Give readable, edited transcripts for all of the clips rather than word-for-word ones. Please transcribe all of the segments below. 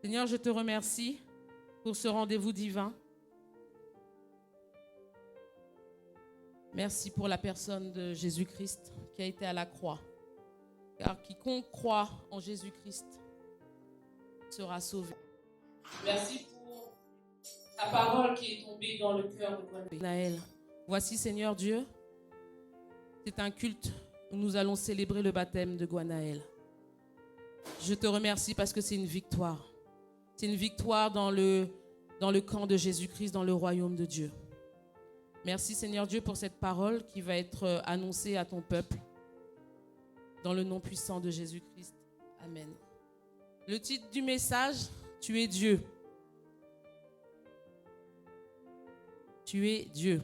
Seigneur, je te remercie pour ce rendez-vous divin. Merci pour la personne de Jésus-Christ qui a été à la croix. Car quiconque croit en Jésus-Christ sera sauvé. Merci pour ta parole qui est tombée dans le cœur de Naël. Voici, Seigneur Dieu, c'est un culte où nous allons célébrer le baptême de Gwanaël. Je te remercie parce que c'est une victoire. C'est une victoire dans le camp de Jésus-Christ, dans le royaume de Dieu. Merci Seigneur Dieu pour cette parole qui va être annoncée à ton peuple. Dans le nom puissant de Jésus-Christ. Amen. Le titre du message, tu es Dieu. Tu es Dieu.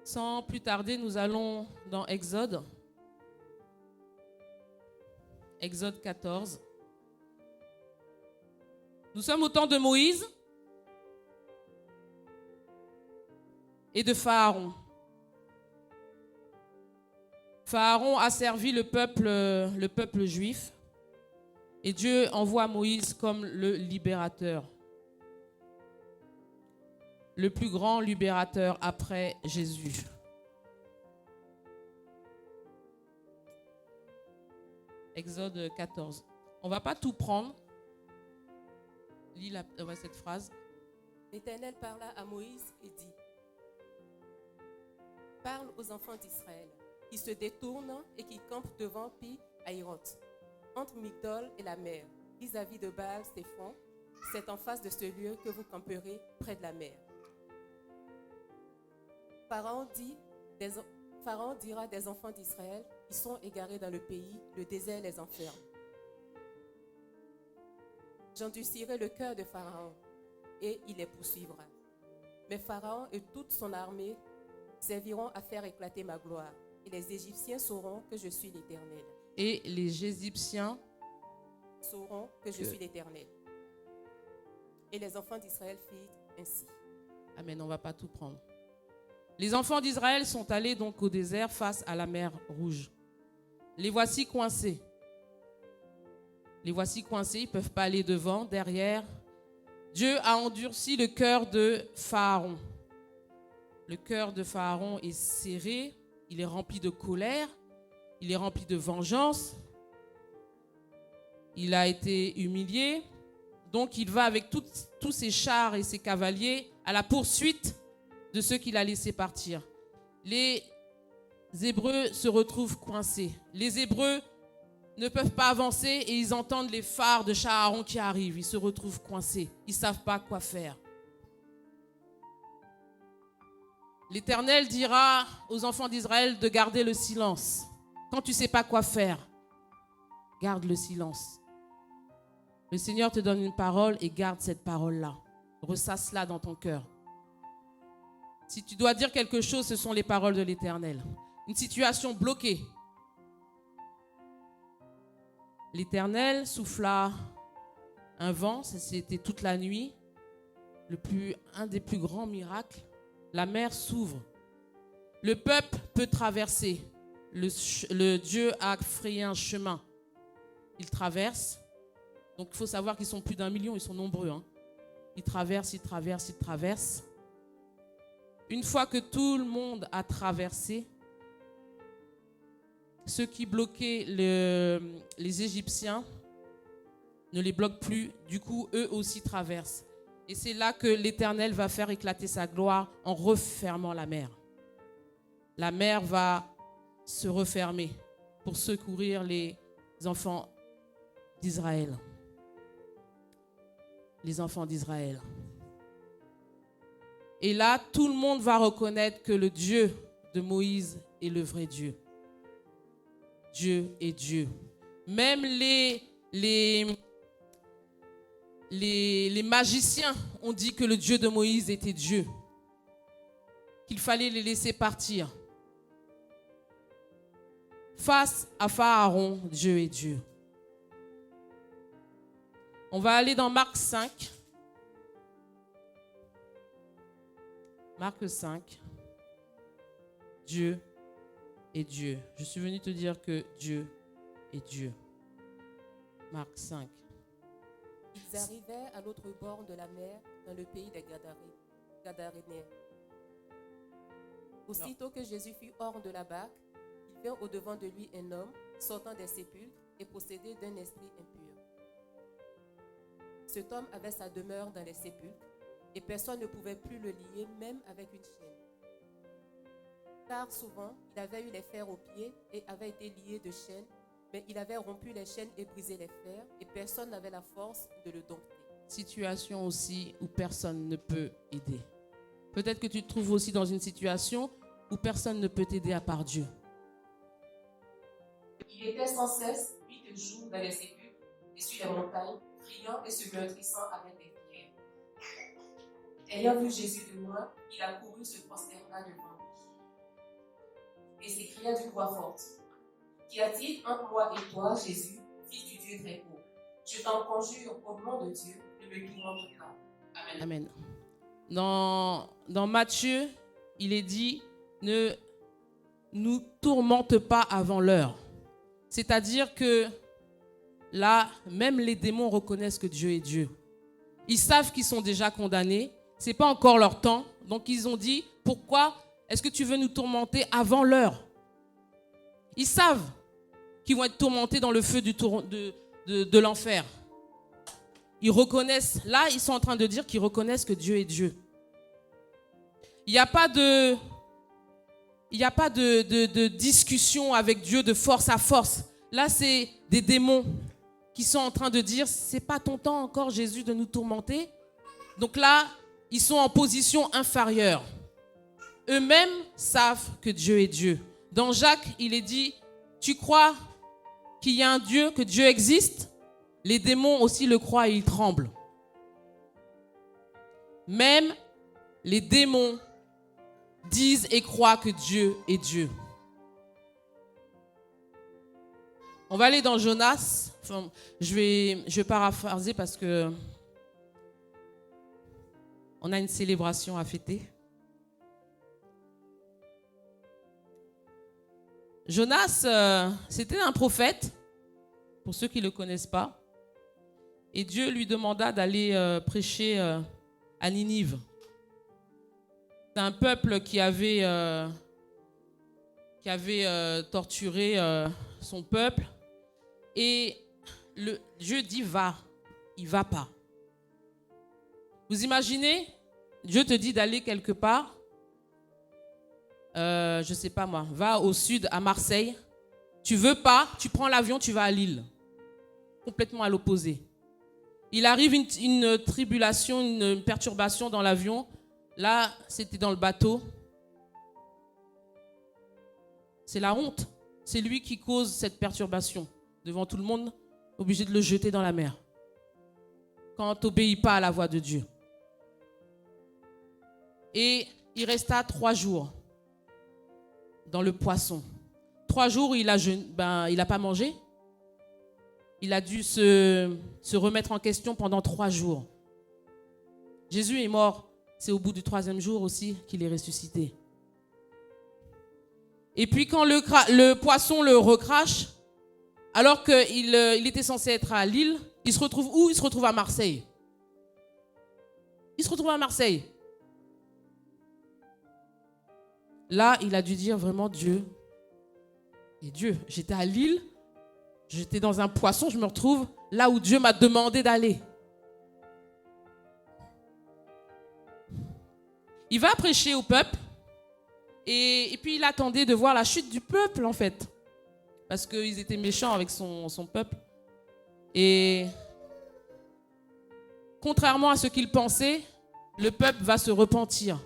Sans plus tarder, nous allons dans Exode. Exode 14. Nous sommes au temps de Moïse et de Pharaon. Pharaon a servi le peuple juif et Dieu envoie Moïse comme le libérateur. Le plus grand libérateur après Jésus. Exode 14. On ne va pas tout prendre. Lis cette phrase. L'Éternel parla à Moïse et dit: Parle aux enfants d'Israël, qui se détournent et qui campent devant Pi-Hahiroth, entre Migdol et la mer, vis-à-vis de Baal-Stéphon. C'est en face de ce lieu que vous camperez près de la mer. Pharaon dira des enfants d'Israël: Ils sont égarés dans le pays, le désert les enferme. J'endurcirai le cœur de Pharaon, et il les poursuivra. Mais Pharaon et toute son armée serviront à faire éclater ma gloire, et les Égyptiens sauront que je suis l'Éternel. Et les Égyptiens sauront que je suis l'Éternel. Et les enfants d'Israël firent ainsi. Amen, on ne va pas tout prendre. Les enfants d'Israël sont allés donc au désert face à la mer Rouge. Les voici coincés. Les voici coincés, ils ne peuvent pas aller devant, derrière. Dieu a endurci le cœur de Pharaon. Le cœur de Pharaon est serré, il est rempli de colère, il est rempli de vengeance. Il a été humilié. Donc il va avec tous ses chars et ses cavaliers à la poursuite de ceux qu'il a laissés partir. Les Hébreux se retrouvent coincés. Les Hébreux ne peuvent pas avancer et ils entendent les phares de Pharaon qui arrivent. Ils se retrouvent coincés. Ils ne savent pas quoi faire. L'Éternel dira aux enfants d'Israël de garder le silence. Quand tu ne sais pas quoi faire, garde le silence. Le Seigneur te donne une parole et garde cette parole-là. Ressasse-la dans ton cœur. Si tu dois dire quelque chose, ce sont les paroles de l'Éternel. Une situation bloquée. L'Éternel souffla un vent, c'était toute la nuit. Un des plus grands miracles. La mer s'ouvre. Le peuple peut traverser. Le Dieu a frayé un chemin. Il traverse. Donc il faut savoir qu'ils sont plus d'1 million, ils sont nombreux. Ils traversent, ils traversent, ils traversent. Une fois que tout le monde a traversé, ceux qui bloquaient les Égyptiens ne les bloquent plus. Du coup, eux aussi traversent. Et c'est là que l'Éternel va faire éclater sa gloire en refermant la mer. La mer va se refermer pour secourir les enfants d'Israël. Les enfants d'Israël. Et là, tout le monde va reconnaître que le Dieu de Moïse est le vrai Dieu. Dieu est Dieu. Même les magiciens ont dit que le Dieu de Moïse était Dieu. Qu'il fallait les laisser partir. Face à Pharaon, Dieu est Dieu. On va aller dans Marc 5. Marc 5. Dieu est Dieu. Je suis venu te dire que Dieu est Dieu. Marc 5. Ils arrivaient à l'autre bord de la mer, dans le pays des Gadaréniens. Aussitôt que Jésus fut hors de la barque, il vint au-devant de lui un homme sortant des sépulcres et possédé d'un esprit impur. Cet homme avait sa demeure dans les sépulcres et personne ne pouvait plus le lier, même avec une chaîne. Car souvent, il avait eu les fers aux pieds et avait été lié de chaînes, mais il avait rompu les chaînes et brisé les fers et personne n'avait la force de le dompter. Situation aussi où personne ne peut aider. Peut-être que tu te trouves aussi dans une situation où personne ne peut t'aider à part Dieu. Il était sans cesse, nuit et jour, dans les sépulcres et sur les montagnes, criant et se meurtrissant avec des prières. Ayant vu Jésus de loin, il accourut, se prosterna devant lui et s'écria d'une voix forte: Qu'y a-t-il entre moi et toi, Jésus, fils du Dieu très haut? Je t'en conjure, au nom de Dieu, ne me tourmente pas. Amen. Amen. Dans Matthieu, il est dit, ne nous tourmente pas avant l'heure. C'est-à-dire que là, même les démons reconnaissent que Dieu est Dieu. Ils savent qu'ils sont déjà condamnés. Ce n'est pas encore leur temps. Donc ils ont dit, pourquoi est-ce que tu veux nous tourmenter avant l'heure? Ils savent qu'ils vont être tourmentés dans le feu de l'enfer. Ils reconnaissent, là ils sont en train de dire qu'ils reconnaissent que Dieu est Dieu. Il n'y a pas de discussion avec Dieu de force à force. Là, c'est des démons qui sont en train de dire, c'est pas ton temps encore, Jésus, de nous tourmenter. Donc là, ils sont en position inférieure. Eux-mêmes savent que Dieu est Dieu. Dans Jacques, il est dit, tu crois qu'il y a un Dieu, que Dieu existe? Les démons aussi le croient et ils tremblent. Même les démons disent et croient que Dieu est Dieu. On va aller dans Jonas. Enfin, je vais paraphraser parce que on a une célébration à fêter. Jonas, c'était un prophète, pour ceux qui ne le connaissent pas. Et Dieu lui demanda d'aller prêcher à Ninive. C'est un peuple qui avait torturé son peuple. Et Dieu dit va, il ne va pas. Vous imaginez, Dieu te dit d'aller quelque part, je ne sais pas moi, va au sud à Marseille. Tu ne veux pas, tu prends l'avion, tu vas à Lille. Complètement à l'opposé. Il arrive une tribulation, une perturbation dans l'avion. Là, c'était dans le bateau. C'est la honte. C'est lui qui cause cette perturbation. Devant tout le monde, obligé de le jeter dans la mer. Quand tu n'obéis pas à la voix de Dieu. Et il resta 3 jours dans le poisson. 3 jours, il n'a pas mangé. Il a dû se remettre en question pendant 3 jours. Jésus est mort. C'est au bout du 3e jour aussi qu'il est ressuscité. Et puis quand le poisson le recrache, alors qu'il était censé être à Lille, il se retrouve où? Il se retrouve à Marseille. Il se retrouve à Marseille. Là, il a dû dire vraiment Dieu est Dieu. J'étais à Lille, j'étais dans un poisson, je me retrouve là où Dieu m'a demandé d'aller. Il va prêcher au peuple et puis il attendait de voir la chute du peuple en fait. Parce qu'ils étaient méchants avec son peuple. Et contrairement à ce qu'il pensait, le peuple va se repentir.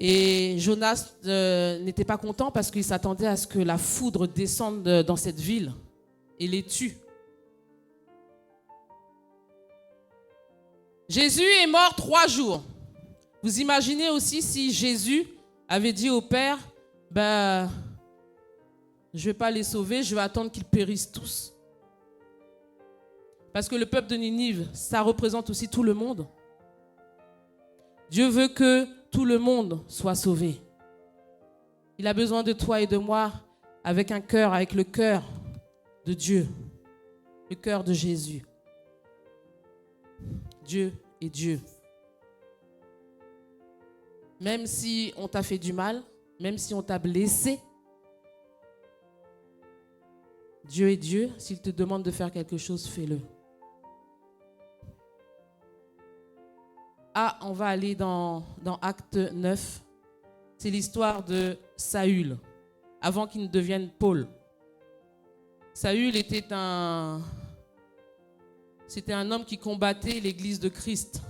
Et Jonas n'était pas content parce qu'il s'attendait à ce que la foudre descende dans cette ville et les tue. Jésus est mort 3 jours. Vous imaginez aussi si Jésus avait dit au Père, je ne vais pas les sauver, je vais attendre qu'ils périssent tous. Parce que le peuple de Ninive, ça représente aussi tout le monde. Dieu veut que tout le monde soit sauvé. Il a besoin de toi et de moi avec un cœur, avec le cœur de Dieu. le cœur de Jésus. Dieu est Dieu. Même si on t'a fait du mal, même si on t'a blessé, Dieu est Dieu. S'il te demande de faire quelque chose, fais-le. Ah, on va aller dans Acte 9. C'est l'histoire de Saül, avant qu'il ne devienne Paul. Saül c'était un homme qui combattait l'église de Christ.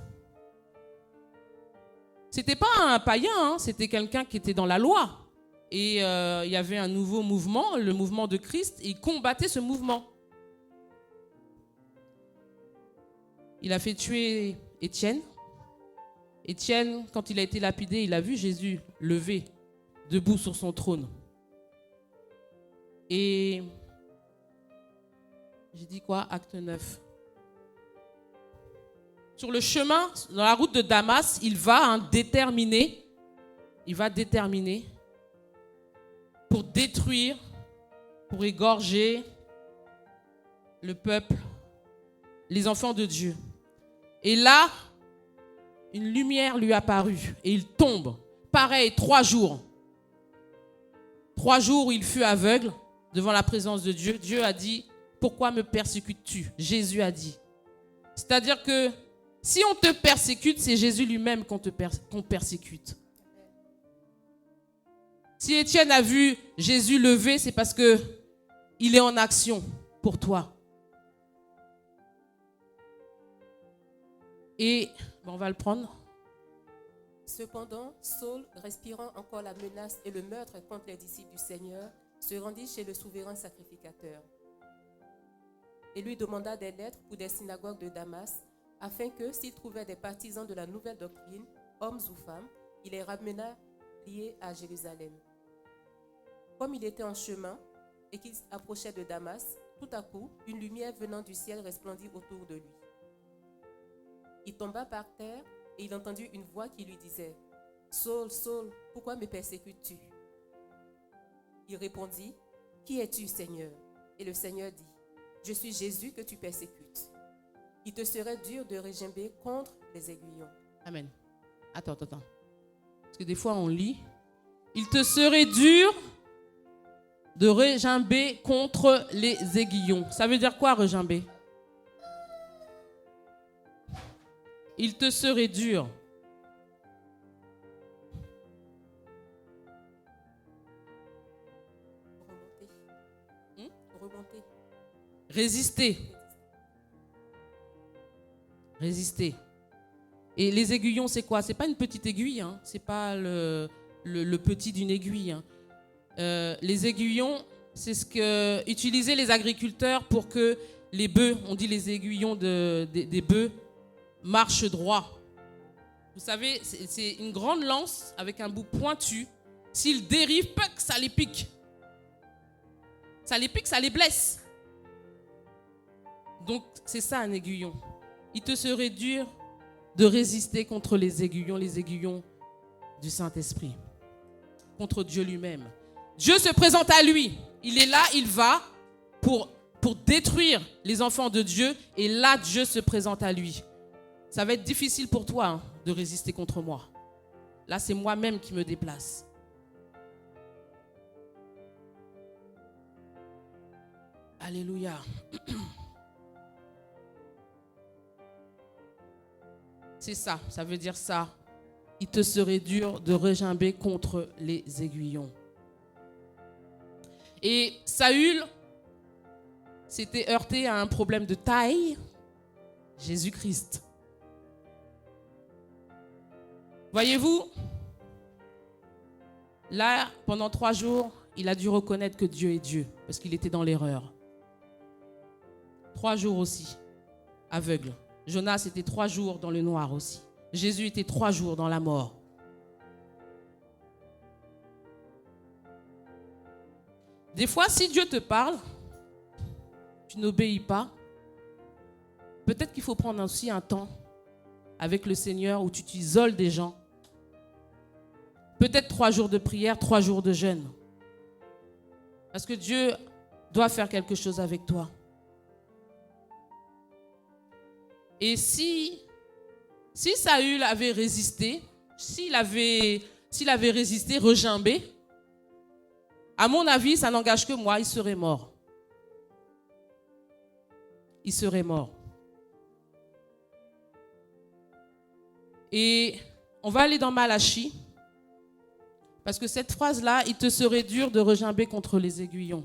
C'était pas un païen, hein, c'était quelqu'un qui était dans la loi. Et il y avait un nouveau mouvement, le mouvement de Christ, et il combattait ce mouvement. Il a fait tuer Étienne. Étienne, quand il a été lapidé, il a vu Jésus levé, debout sur son trône. Et j'ai dit quoi? Acte 9. Sur le chemin, dans la route de Damas, il va déterminer pour détruire, pour égorger le peuple, les enfants de Dieu. Et là, une lumière lui apparut et il tombe. Pareil, 3 jours. 3 jours où il fut aveugle devant la présence de Dieu. Dieu a dit, pourquoi me persécutes-tu? Jésus a dit. C'est-à-dire que si on te persécute, c'est Jésus lui-même qu'on persécute. Si Étienne a vu Jésus lever, c'est parce qu'il est en action pour toi. Et on va le prendre. Cependant, Saul, respirant encore la menace et le meurtre contre les disciples du Seigneur, se rendit chez le souverain sacrificateur et lui demanda des lettres pour des synagogues de Damas, afin que, s'il trouvait des partisans de la nouvelle doctrine, hommes ou femmes, il les ramena liés à Jérusalem. Comme il était en chemin et qu'il approchait de Damas, tout à coup, une lumière venant du ciel resplendit autour de lui. Il tomba par terre et il entendit une voix qui lui disait « Saul, Saul, pourquoi me persécutes-tu » Il répondit « Qui es-tu, Seigneur » Et le Seigneur dit « Je suis Jésus que tu persécutes. Il te serait dur de regimber contre les aiguillons. » Amen. Attends. Parce que des fois on lit « Il te serait dur de regimber contre les aiguillons. » Ça veut dire quoi, regimber? Il te serait dur. Remonter. Résister. Et les aiguillons, c'est quoi? C'est pas une petite aiguille, hein. C'est pas le petit d'une aiguille. Hein. Les aiguillons, c'est ce que utilisaient les agriculteurs pour que les bœufs, on dit les aiguillons des bœufs, marchent droit. Vous savez, c'est une grande lance avec un bout pointu. S'ils dérivent, ça les pique. Ça les pique, ça les blesse. Donc, c'est ça un aiguillon. Il te serait dur de résister contre les aiguillons du Saint-Esprit, contre Dieu lui-même. Dieu se présente à lui. Il est là, il va pour détruire les enfants de Dieu. Et là, Dieu se présente à lui. Ça va être difficile pour toi de résister contre moi. Là, c'est moi-même qui me déplace. Alléluia. C'est ça, ça veut dire ça. Il te serait dur de regimber contre les aiguillons. Et Saül s'était heurté à un problème de taille. Jésus-Christ. Voyez-vous, là, pendant 3 jours, il a dû reconnaître que Dieu est Dieu, parce qu'il était dans l'erreur. 3 jours aussi, aveugle. Jonas était 3 jours dans le noir aussi. Jésus était 3 jours dans la mort. Des fois, si Dieu te parle, tu n'obéis pas, peut-être qu'il faut prendre aussi un temps avec le Seigneur où tu t'isoles des gens. Peut-être 3 jours de prière, 3 jours de jeûne. Parce que Dieu doit faire quelque chose avec toi. Et si Saül avait résisté, s'il avait résisté, regimbé, à mon avis, ça n'engage que moi, il serait mort. Il serait mort. Et on va aller dans Malachie, parce que cette phrase-là, il te serait dur de regimber contre les aiguillons.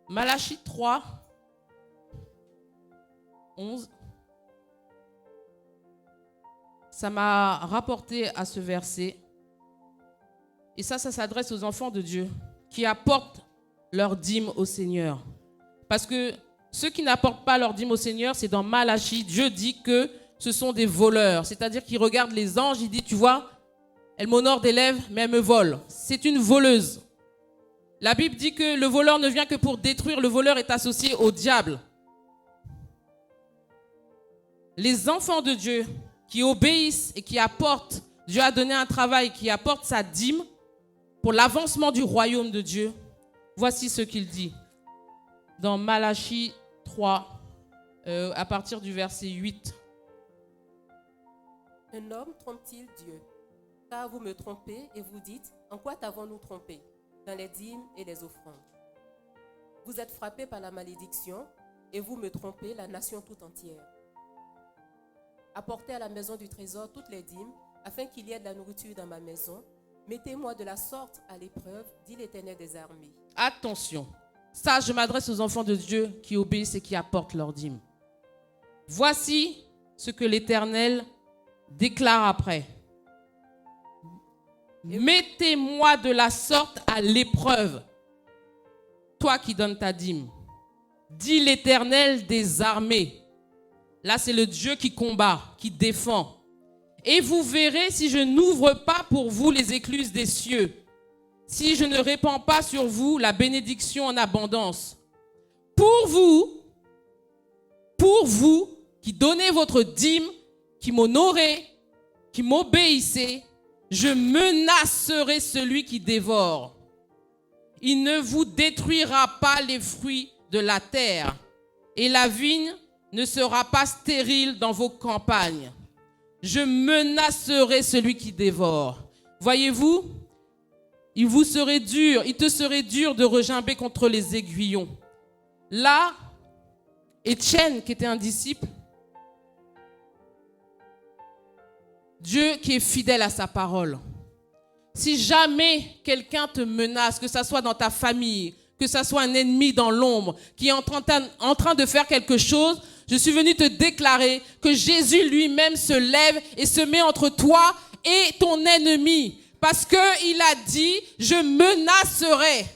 Malachie 3, 11. Ça m'a rapporté à ce verset. Et ça s'adresse aux enfants de Dieu qui apportent leur dîme au Seigneur. Parce que ceux qui n'apportent pas leur dîme au Seigneur, c'est dans Malachie, Dieu dit que ce sont des voleurs. C'est-à-dire qu'ils regardent les anges, il dit, tu vois, elle m'honore des lèvres, mais elle me vole. C'est une voleuse. La Bible dit que le voleur ne vient que pour détruire. Le voleur est associé au diable. Les enfants de Dieu qui obéissent et qui apportent, Dieu a donné un travail, qui apporte sa dîme pour l'avancement du royaume de Dieu. Voici ce qu'il dit dans Malachie 3, à partir du verset 8. Un homme trompe-t-il Dieu? Car vous me trompez et vous dites, en quoi t'avons-nous trompé? Dans les dîmes et les offrandes. Vous êtes frappés par la malédiction et vous me trompez, la nation tout entière. Apportez à la maison du trésor toutes les dîmes, afin qu'il y ait de la nourriture dans ma maison. Mettez-moi de la sorte à l'épreuve, dit l'Éternel des armées. Attention, ça je m'adresse aux enfants de Dieu qui obéissent et qui apportent leur dîme. Voici ce que l'Éternel déclare après. Mettez-moi de la sorte à l'épreuve, toi qui donnes ta dîme, dit l'Éternel des armées. Là, c'est le Dieu qui combat, qui défend. Et vous verrez si je n'ouvre pas pour vous les écluses des cieux, si je ne répands pas sur vous la bénédiction en abondance. Pour vous qui donnez votre dîme, qui m'honorez, qui m'obéissez, je menacerai celui qui dévore. Il ne vous détruira pas les fruits de la terre, et la vigne ne sera pas stérile dans vos campagnes. Je menacerai celui qui dévore. Voyez-vous, il te serait dur de regimber contre les aiguillons. Là, Étienne, qui était un disciple, Dieu qui est fidèle à sa parole. Si jamais quelqu'un te menace, que ce soit dans ta famille, que ce soit un ennemi dans l'ombre, qui est en train de faire quelque chose, je suis venu te déclarer que Jésus lui-même se lève et se met entre toi et ton ennemi. Parce qu'il a dit, je menacerai.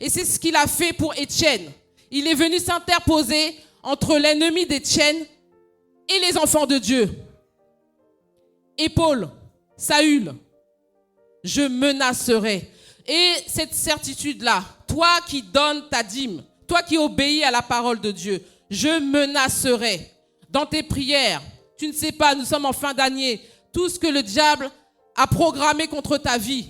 Et c'est ce qu'il a fait pour Étienne. Il est venu s'interposer entre l'ennemi d'Étienne et les enfants de Dieu. Et Paul, Saül, je menacerai. Et cette certitude-là, toi qui donnes ta dîme, toi qui obéis à la parole de Dieu, je menacerai. Dans tes prières, tu ne sais pas, nous sommes en fin d'année, tout ce que le diable a programmé contre ta vie.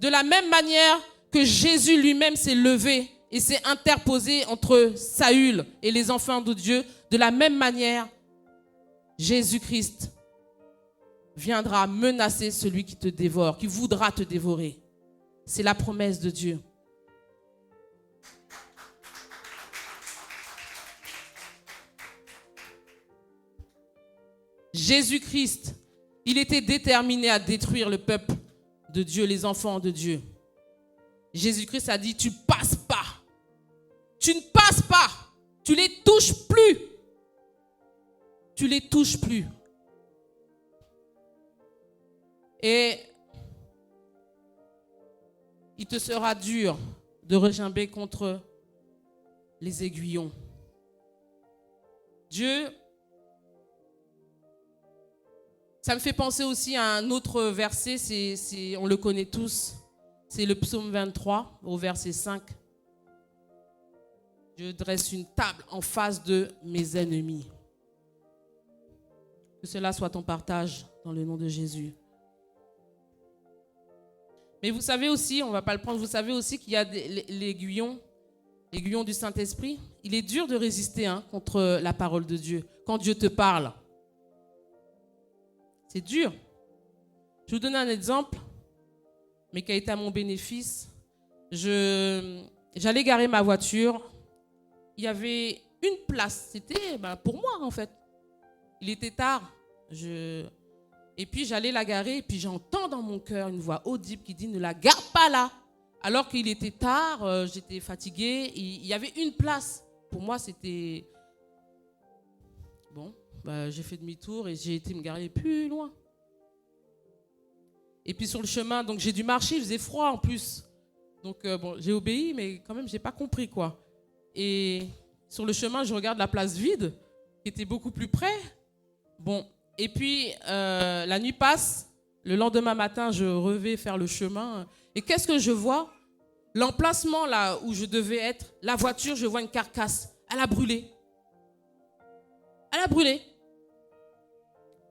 De la même manière que Jésus lui-même s'est levé et s'est interposé entre Saül et les enfants de Dieu, de la même manière, Jésus-Christ viendra menacer celui qui te dévore, qui voudra te dévorer. C'est la promesse de Dieu. Jésus-Christ, il était déterminé à détruire le peuple de Dieu, les enfants de Dieu. Jésus-Christ a dit, tu passes pas. Tu ne passes pas. Tu les touches plus. Tu les touches plus. Et il te sera dur de regimber contre les aiguillons. Dieu, ça me fait penser aussi à un autre verset, on le connaît tous, c'est le psaume 23 au verset 5. Je dresse une table en face de mes ennemis. Que cela soit ton partage dans le nom de Jésus. Mais vous savez aussi, on ne va pas le prendre, vous savez aussi qu'il y a l'aiguillon Aiguillon du Saint-Esprit, il est dur de résister contre la parole de Dieu. Quand Dieu te parle, c'est dur. Je vais vous donner un exemple, mais qui a été à mon bénéfice. J'allais garer ma voiture. Il y avait une place. C'était pour moi, en fait. Il était tard. Et puis, j'allais la garer. Et puis, j'entends dans mon cœur une voix audible qui dit « Ne la gare pas là !» Alors qu'il était tard, j'étais fatiguée. Il y avait une place. Pour moi, c'était... Bon, j'ai fait demi-tour et j'ai été me garer plus loin. Et puis sur le chemin, donc j'ai dû marcher, il faisait froid en plus. Donc j'ai obéi, mais quand même, j'ai pas compris quoi. Et sur le chemin, je regarde la place vide, qui était beaucoup plus près. Bon, et puis la nuit passe. Le lendemain matin, je revais faire le chemin. Et qu'est-ce que je vois? L'emplacement là où je devais être, la voiture, je vois une carcasse. Elle a brûlé. Elle a brûlé.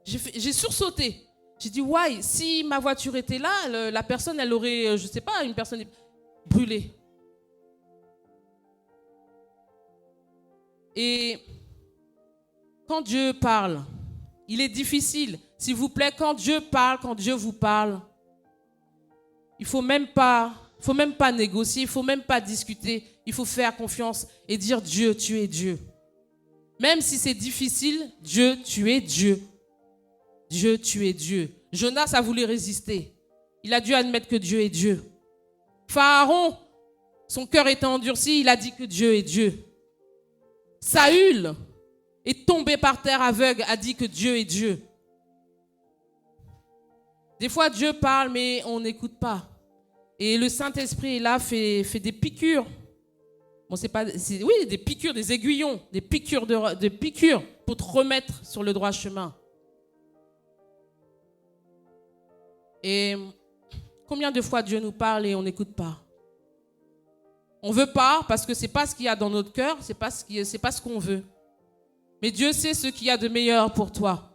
J'ai sursauté. J'ai dit, ouais, si ma voiture était là, la personne, elle aurait, je ne sais pas, une personne brûlée. Et quand Dieu parle, il est difficile. S'il vous plaît, quand Dieu parle, quand Dieu vous parle, il ne faut même pas négocier, il ne faut même pas discuter. Il faut faire confiance et dire, Dieu, tu es Dieu. Même si c'est difficile, Dieu, tu es Dieu. Dieu, tu es Dieu. Jonas a voulu résister. Il a dû admettre que Dieu est Dieu. Pharaon, son cœur était endurci, il a dit que Dieu est Dieu. Saül est tombé par terre aveugle, a dit que Dieu est Dieu. Des fois, Dieu parle, mais on n'écoute pas. Et le Saint-Esprit est là, fait des piqûres. Bon, oui, des piqûres, des aiguillons, des piqûres pour te remettre sur le droit chemin. Et combien de fois Dieu nous parle et on n'écoute pas? On ne veut pas parce que ce n'est pas ce qu'il y a dans notre cœur, ce n'est pas ce qu'on veut. Mais Dieu sait ce qu'il y a de meilleur pour toi.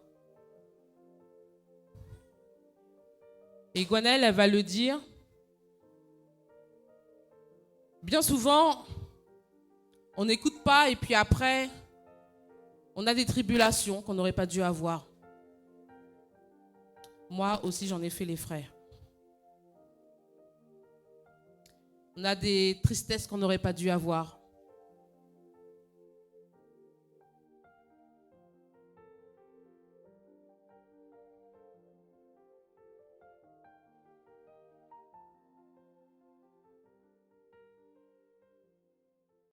Et Gwenaëlle, elle va le dire. Bien souvent, on n'écoute pas et puis après, on a des tribulations qu'on n'aurait pas dû avoir. Moi aussi, j'en ai fait les frais. On a des tristesses qu'on n'aurait pas dû avoir.